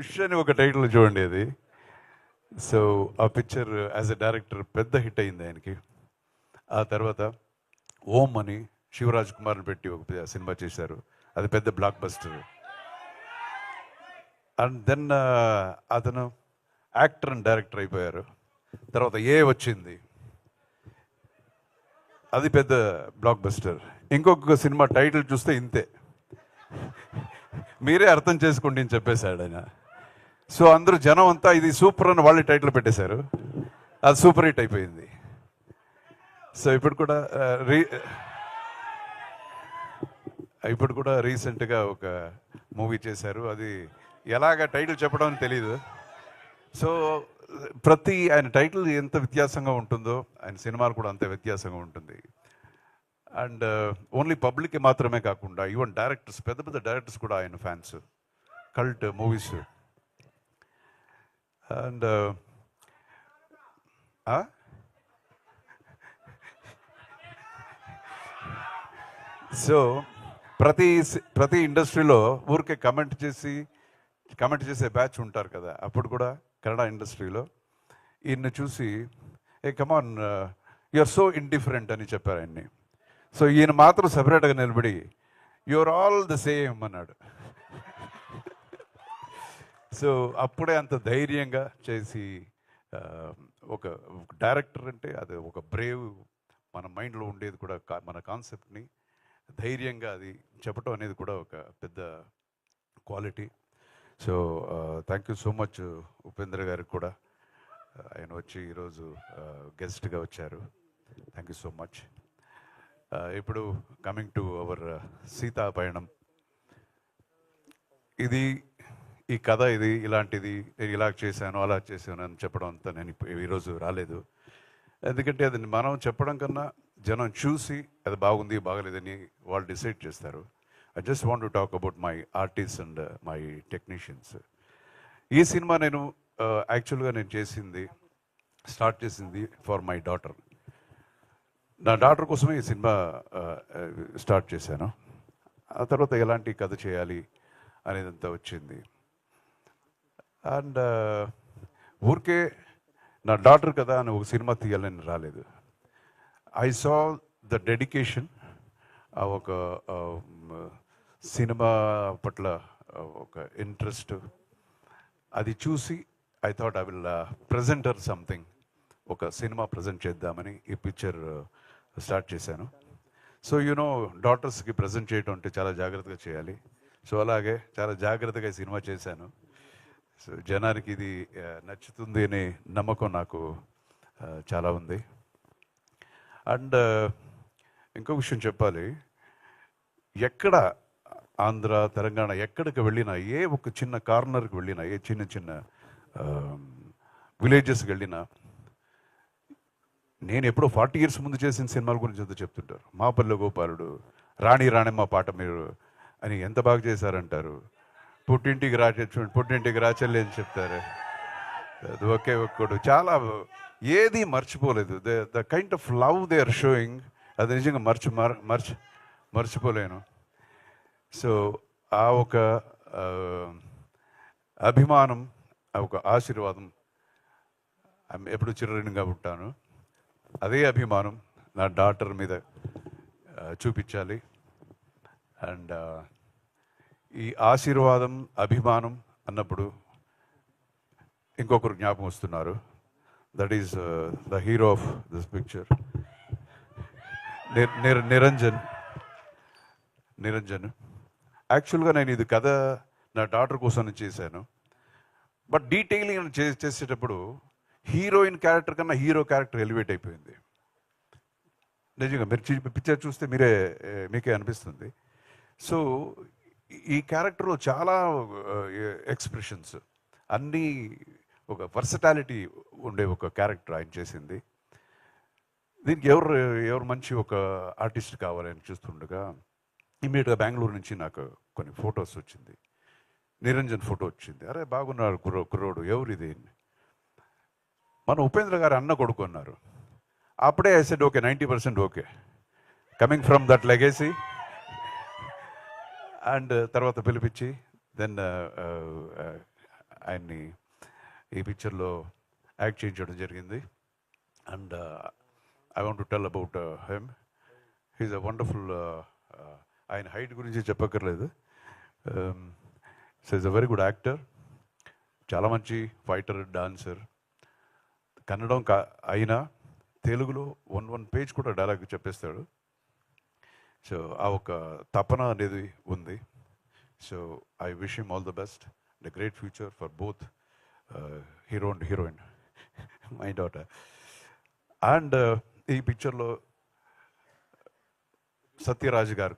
Fish అని ఒక title చూడండి అది. సో ఆ పిక్చర్ యాజ్ ఎ డైరెక్టర్ పెద్ద హిట్ అయింది ఆయనకి. ఆ తర్వాత ఓం అని శివరాజ్ కుమార్ని పెట్టి ఒక సినిమా చేశారు, అది పెద్ద బ్లాక్ బస్టర్. అండ్ దెన్ అతను యాక్టర్ అండ్ డైరెక్టర్ అయిపోయారు. తర్వాత వచ్చింది, అది పెద్ద బ్లాక్ బస్టర్. ఇంకొక సినిమా టైటిల్ చూస్తే ఇంతే, మీరే అర్థం చేసుకోండి అని చెప్పేశాడు ఆయన. సో అందరూ జనం అంతా ఇది సూపర్ అని వాళ్ళే టైటిల్ పెట్టేశారు, అది సూపర్ హిట్ అయిపోయింది. సో ఇప్పుడు కూడా రీసెంట్గా ఒక మూవీ చేశారు, అది ఎలాగ టైటిల్ చెప్పడం అని తెలీదు. సో ఆయన టైటిల్ ఎంత వ్యత్యాసంగా ఉంటుందో ఆయన సినిమాలు కూడా అంతే వ్యత్యాసంగా ఉంటుంది. అండ్ ఓన్లీ పబ్లిక్ మాత్రమే కాకుండా ఈవెన్ డైరెక్టర్స్, పెద్ద పెద్ద డైరెక్టర్స్ కూడా ఆయన fans, cult movies. And so ప్రతి ఇండస్ట్రీలో ఊరికే కమెంట్ చేసే బ్యాచ్ ఉంటారు కదా. అప్పుడు కూడా కన్నడ ఇండస్ట్రీలో ఈయన్ని చూసి come on you are so indifferent అని చెప్పారు ఆయన్ని. సో ఈయన మాత్రం సపరేట్గా నిలబడి యువర్ ఆల్ ద సేమ్ అన్నాడు. సో అప్పుడే అంత ధైర్యంగా చేసి, ఒక డైరెక్టర్ అంటే అది ఒక బ్రేవ్, మన మైండ్లో ఉండేది కూడా మన కాన్సెప్ట్ని ధైర్యంగా అది చెప్పటం అనేది కూడా ఒక పెద్ద క్వాలిటీ. So thank you so much Upendra గారికి కూడా, ఆయన వచ్చి ఈరోజు గెస్ట్గా వచ్చారు. Thank you so much. ఇప్పుడు coming to our Seetha Payanam, ఈ కథ ఇలాంటిది, నేను ఇలా చేశాను అలా చేశాను అని చెప్పడం అంతా నేను ఈరోజు రాలేదు. ఎందుకంటే అది మనం చెప్పడం కన్నా జనం చూసి అది బాగుంది బాగలేదని వాళ్ళు డిసైడ్ చేస్తారు. I just want to talk about my artist and my technicians. ఈ సినిమా నేను యాక్చువల్గా స్టార్ట్ చేసింది ఫర్ మై డాటర్. నా డాటర్ కోసమే ఈ సినిమా స్టార్ట్ చేశాను. ఆ తర్వాత ఎలాంటి కథ చేయాలి అనేదంతా వచ్చింది. అండ్ ఊరికే నా డాటర్ కదా అని ఒక సినిమా తీయాలని రాలేదు. ఐ సా ద డెడికేషన్, ఒక సినిమా పట్ల ఒక ఇంట్రెస్ట్, అది చూసి I thought I will present her something, ఒక సినిమా ప్రజెంట్ చేద్దామని ఈ పిక్చర్ స్టార్ట్ చేశాను. సో డాటర్స్కి ప్రజెంట్ చేయడం అంటే చాలా జాగ్రత్తగా చేయాలి. సో అలాగే చాలా జాగ్రత్తగా ఈ సినిమా చేశాను. సో జనానికి ఇది నచ్చుతుంది అనే నమ్మకం నాకు చాలా ఉంది. అండ్ ఇంకో విషయం చెప్పాలి, ఎక్కడ ఆంధ్ర తెలంగాణ ఎక్కడికి వెళ్ళినా, ఏ ఒక చిన్న కార్నర్కి వెళ్ళినా, ఏ చిన్న చిన్న విలేజెస్కి వెళ్ళినా, నేను ఎప్పుడో 40 years ముందు చేసిన సినిమాల గురించి అంతా చెప్తుంటారు. మా పల్లె గోపాలుడు, రాణి రాణమ్మ పాట మీరు అని ఎంత బాగా చేశారంటారు. పుట్టింటికి రాచెల్లి అని చెప్తారు. అది ఒకే ఒక్కడు చాలా, ఏది మర్చిపోలేదు. The kind of love they are showing, అది నిజంగా మర్చిపోలేను. సో ఆ ఒక అభిమానం, ఆ ఒక ఆశీర్వాదం ఎప్పుడు చిరరుణిగా ఉంటాను. అదే అభిమానం నా డాటర్ మీద చూపించాలి. అండ్ ఈ ఆశీర్వాదం, అభిమానం అన్నప్పుడు ఇంకొకరు జ్ఞాపకం వస్తున్నారు. That is the hero of this picture, Niranjan. యాక్చువల్గా నేను ఇది కథ నా డాటర్ కోసం చేశాను. బట్ డీటెయిలింగ్ చేసేటప్పుడు హీరోయిన్ క్యారెక్టర్ కన్నా హీరో క్యారెక్టర్ ఎలివేట్ అయిపోయింది. నిజంగా మీరు పిక్చర్ చూస్తే మీకే అనిపిస్తుంది. సో ఈ క్యారెక్టర్లో చాలా ఎక్స్ప్రెషన్స్, అన్నీ ఒక వర్సటాలిటీ ఉండే ఒక క్యారెక్టర్ ఆయన చేసింది. దీనికి ఎవరు మంచి ఒక ఆర్టిస్ట్ కావాలని చూస్తుండగా ఇమీడియట్గా బెంగళూరు నుంచి నాకు కొన్ని ఫొటోస్ వచ్చింది, నిరంజన్ ఫోటో వచ్చింది. అరే బాగున్నారు కుర్రోడు, ఎవరు ఇది? మన ఉపేంద్ర గారు అన్న కొడుకు అన్నారు. అప్పుడే I said okay, 90% okay, coming from that legacy. And తర్వాత పిలిపించి దెన్ ఆయన్ని ఈ పిక్చర్లో యాక్ట్ చేయించడం జరిగింది. And I want to tell about him. He's a wonderful, ఆయన హైట్ గురించి చెప్పక్కర్లేదు. Is a very good actor, చాలా మంచి ఫైటర్, డాన్సర్. కన్నడం అయినా తెలుగులో వన్ పేజ్ కూడా డైలాగ్ చెప్పేస్తాడు. సో ఆ ఒక తపన అనేది ఉంది. So I wish him all the best, the great future for both hero and heroine, my daughter. And ఈ పిక్చర్లో సత్యరాజ్ గారు